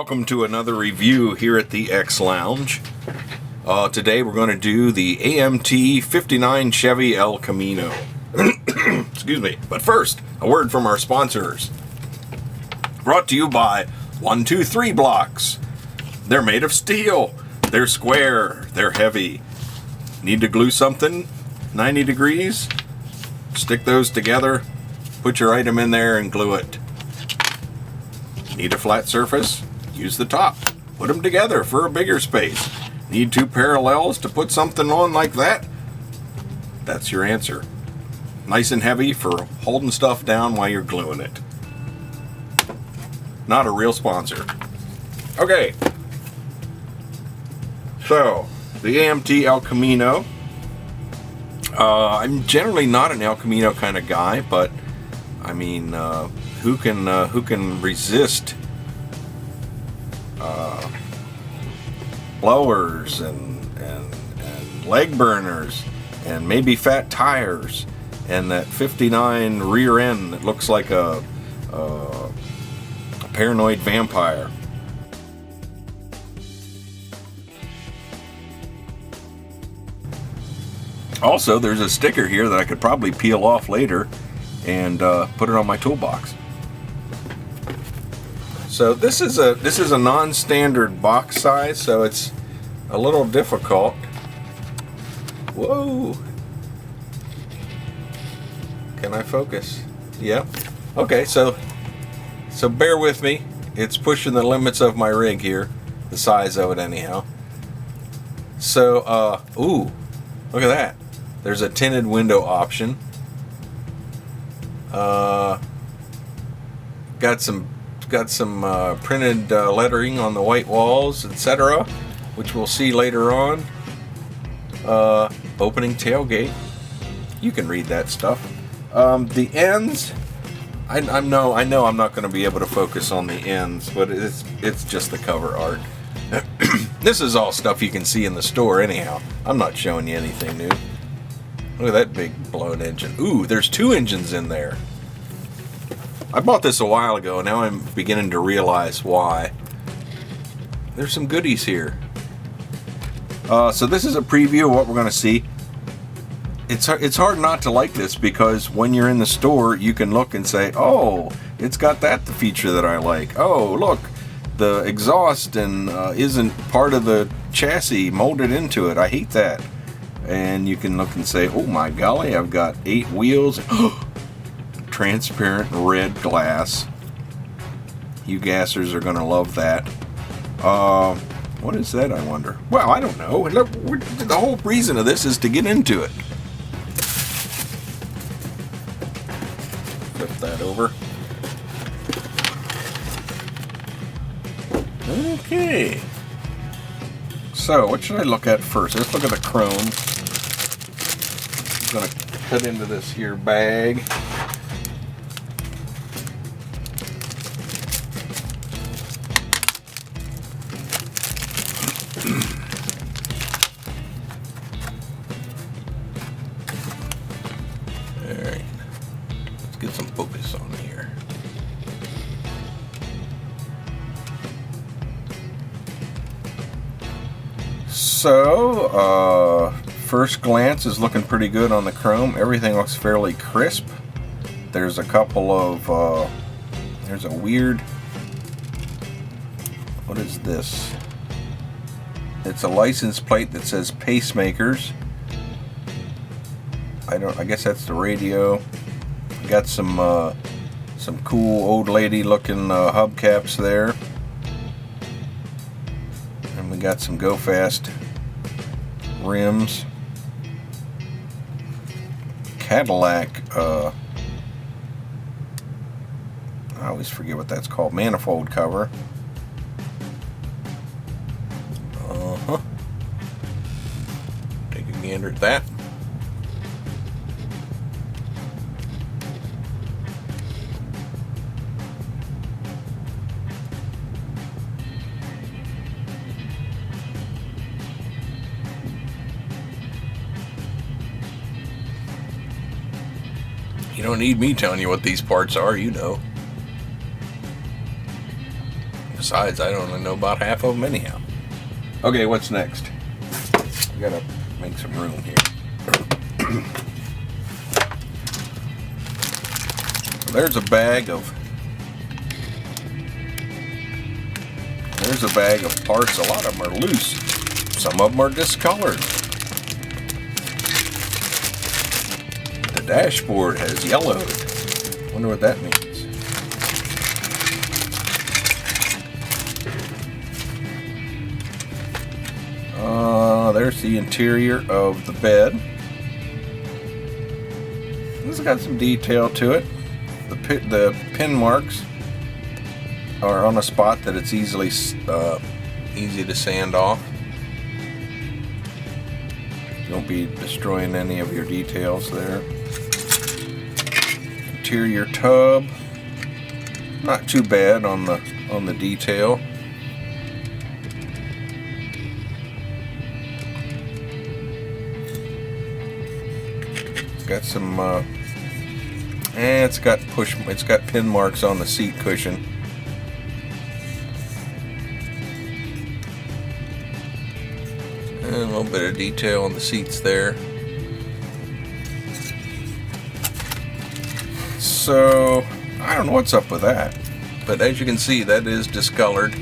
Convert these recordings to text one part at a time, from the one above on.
welcome to another review here at the X Lounge. Today we're going to do the AMT 59 Chevy El Camino. Excuse me. But first, a word from our sponsors. Brought to you by 123 Blocks. They're made of steel. They're square. They're heavy. Need to glue something 90 degrees? Stick those together. Put your item in there and glue it. Need a flat surface? Use the top. Put them together for a bigger space. Need two parallels to put something on like that? That's your answer. Nice and heavy for holding stuff down while you're gluing it. Not a real sponsor. Okay. So, the AMT El Camino. I'm generally not an El Camino kind of guy, but I mean, who can resist blowers and leg burners and maybe fat tires and that 59 rear end that looks like a paranoid vampire. Also, there's a sticker here that I could probably peel off later and put it on my toolbox. So this is a non-standard box size, so it's a little difficult. Whoa! Can I focus? Yep. Okay, so bear with me. It's pushing the limits of my rig here, the size of it anyhow. So, ooh, look at that. There's a tinted window option. Got some printed lettering on the white walls, etc., which we'll see later on. Opening tailgate. You can read that stuff. The ends. I know I'm not going to be able to focus on the ends, but it's just the cover art. This is all stuff you can see in the store anyhow. I'm not showing you anything new. Look at that big blown engine. Ooh, there's two engines in there. I bought this a while ago. Now I'm beginning to realize why. There's some goodies here. So this is a preview of what we're going to see. It's hard not to like this because when you're in the store, you can look and say, oh, it's got the feature that I like. Oh, look, the exhaust isn't part of the chassis molded into it. I hate that. And you can look and say, oh my golly, I've got 8 wheels. Transparent red glass. You gassers are going to love that. What is that, I wonder? Well, I don't know. The whole reason of this is to get into it. Flip that over. Okay. So, what should I look at first? Let's look at the chrome. I'm going to put into this here bag. Alright, let's get some focus on here. So, first glance is looking pretty good on the chrome. Everything looks fairly crisp. There's a couple of, there's a weird, what is this? It's a license plate that says pacemakers. I guess that's the radio. Got some cool old lady looking hubcaps there. And we got some Go Fast rims. Cadillac, I always forget what that's called, manifold cover. Take a gander at that. You don't need me telling you what these parts are, you know. Besides, I don't know about half of them anyhow. Okay, what's next? We gotta make some room here. There's a bag of parts. A lot of them are loose. Some of them are discolored. The dashboard has yellowed. Wonder what that means. There's the interior of the bed. This has got some detail to it. The pin marks are on a spot that it's easy to sand off. You won't be destroying any of your details there. Interior tub, not too bad on the detail. Got some it's got pin marks on the seat cushion. And a little bit of detail on the seats there. So I don't know what's up with that, but as you can see, that is discolored.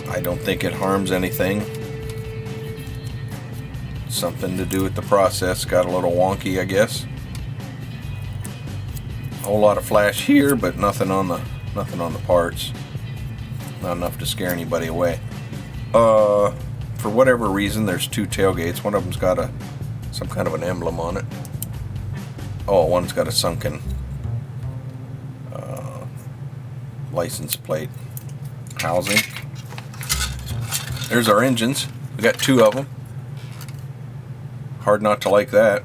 I don't think it harms anything. Something to do with the process. Got a little wonky, I guess. A whole lot of flash here, but nothing on the parts. Not enough to scare anybody away. For whatever reason, there's two tailgates. One of them's got some kind of an emblem on it. Oh, one's got a sunken license plate housing. There's our engines. We got two of them. Hard not to like that.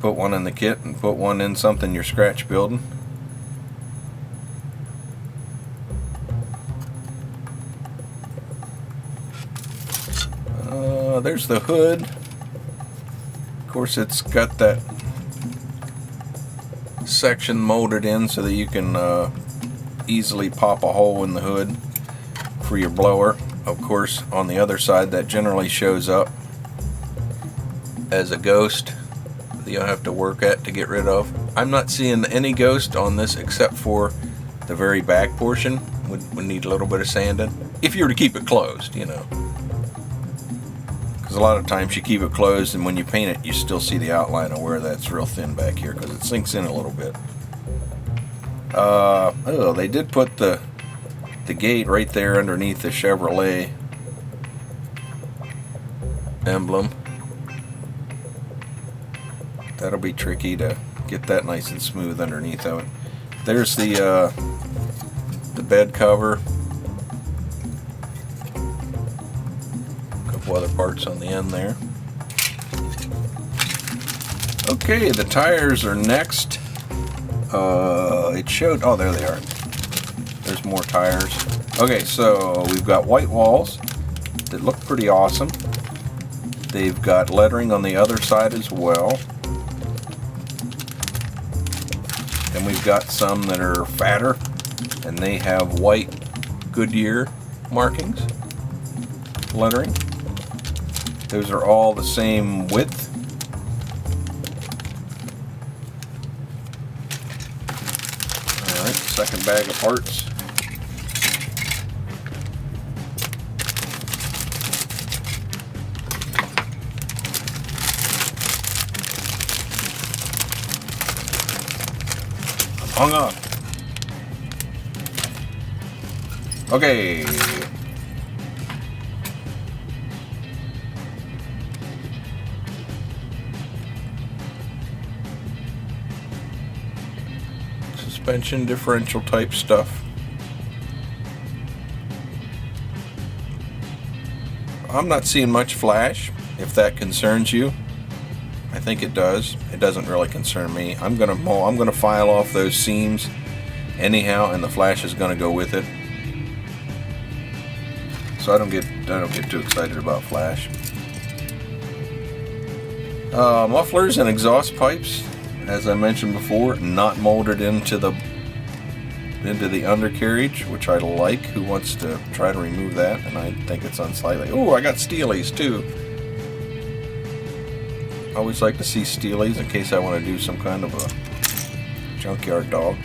Put one in the kit and put one in something you're scratch building. There's the hood. Of course, it's got that section molded in so that you can easily pop a hole in the hood for your blower. Of course, on the other side, that generally shows up as a ghost that you'll have to work at to get rid of. I'm not seeing any ghost on this except for the very back portion. Would need a little bit of sanding if you were to keep it closed, you know. Because a lot of times you keep it closed, and when you paint it, you still see the outline of where that's real thin back here because it sinks in a little bit. Oh, they did put the gate right there underneath the Chevrolet emblem. That'll be tricky to get that nice and smooth underneath of it. There's the bed cover. A couple other parts on the end there. Okay, the tires are next. It showed, oh, there they are. There's more tires. Okay, so we've got white walls that look pretty awesome. They've got lettering on the other side as well. And we've got some that are fatter, and they have white Goodyear markings, lettering. Those are all the same width. Alright, second bag of parts. Hung up. Okay. Suspension differential type stuff. I'm not seeing much flash, if that concerns you. I think it does. It doesn't really concern me. I'm gonna file off those seams anyhow, and the flash is gonna go with it. So I don't get too excited about flash. Mufflers and exhaust pipes, as I mentioned before, not molded into the into the undercarriage, which I like. Who wants to try to remove that? And I think it's unsightly. Oh, I got steelies too. I always like to see steelies in case I want to do some kind of a junkyard dog.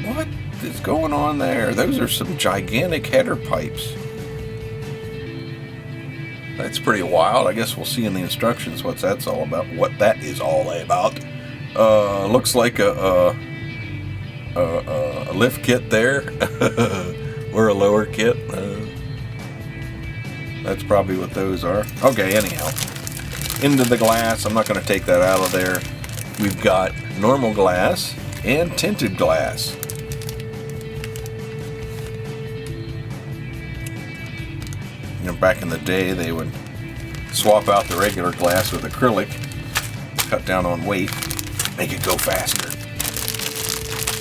What is going on there? Those are some gigantic header pipes. That's pretty wild. I guess we'll see in the instructions what that is all about. Looks like a lift kit there, or a lower kit. That's probably what those are. Okay, anyhow, into the glass. I'm not going to take that out of there. We've got normal glass and tinted glass. You know, back in the day, they would swap out the regular glass with acrylic, cut down on weight, make it go faster.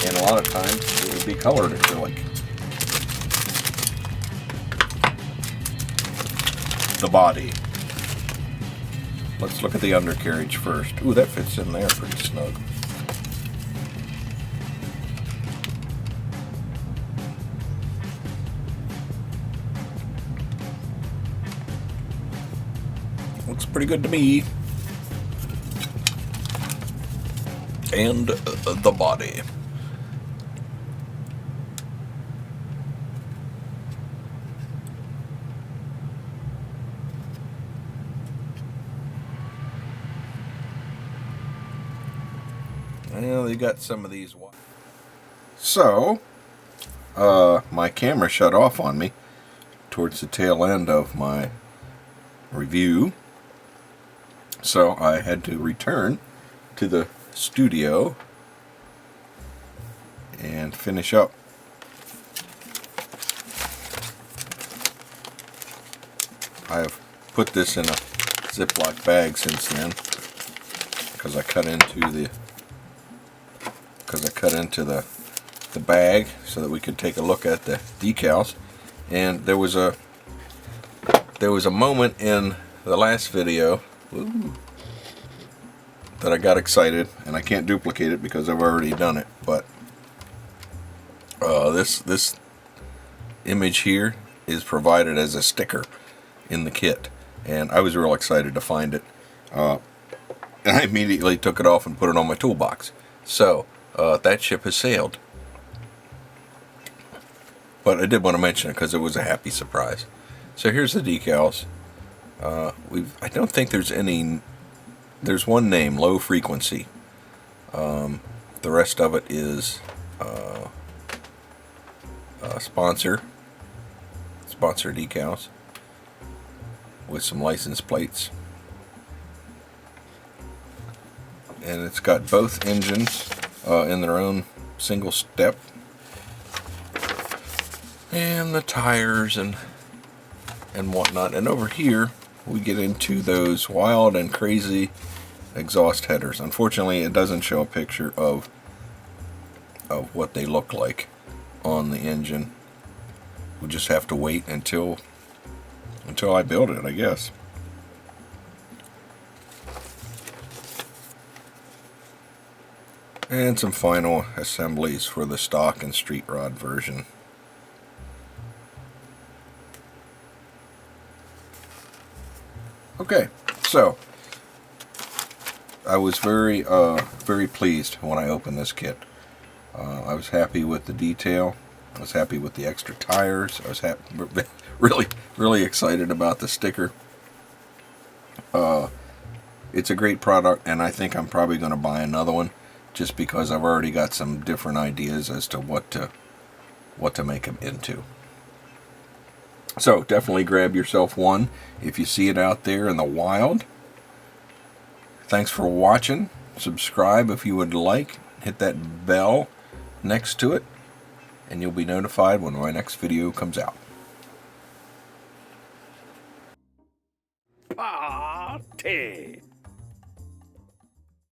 And a lot of times, it would be colored acrylic. The body. Let's look at the undercarriage first. Ooh, that fits in there pretty snug. Looks pretty good to me. And the body. Well, they got some of these. So, my camera shut off on me towards the tail end of my review. So I had to return to the studio and finish up. I have put this in a Ziploc bag since then because I cut into the bag so that we could take a look at the decals. And there was a moment in the last video that I got excited, and I can't duplicate it because I've already done it, but this image here is provided as a sticker in the kit, and I was real excited to find it, and I immediately took it off and put it on my toolbox. So that ship has sailed, but I did want to mention it because it was a happy surprise. So here's the decals. I don't think there's any. There's one name, Low Frequency. The rest of it is sponsor decals with some license plates, and it's got both engines in their own single step, and the tires and whatnot. And over here we get into those wild and crazy exhaust headers. Unfortunately, it doesn't show a picture of what they look like on the engine. We'll just have to wait until I build it, I guess. And some final assemblies for the stock and street rod version. Okay, so I was very pleased when I opened this kit. I was happy with the detail. I was happy with the extra tires. I was really excited about the sticker. It's a great product, and I think I'm probably going to buy another one, just because I've already got some different ideas as to what to make them into. So definitely grab yourself one if you see it out there in the wild. Thanks for watching. Subscribe if you would like. Hit that bell next to it, and you'll be notified when my next video comes out. Party!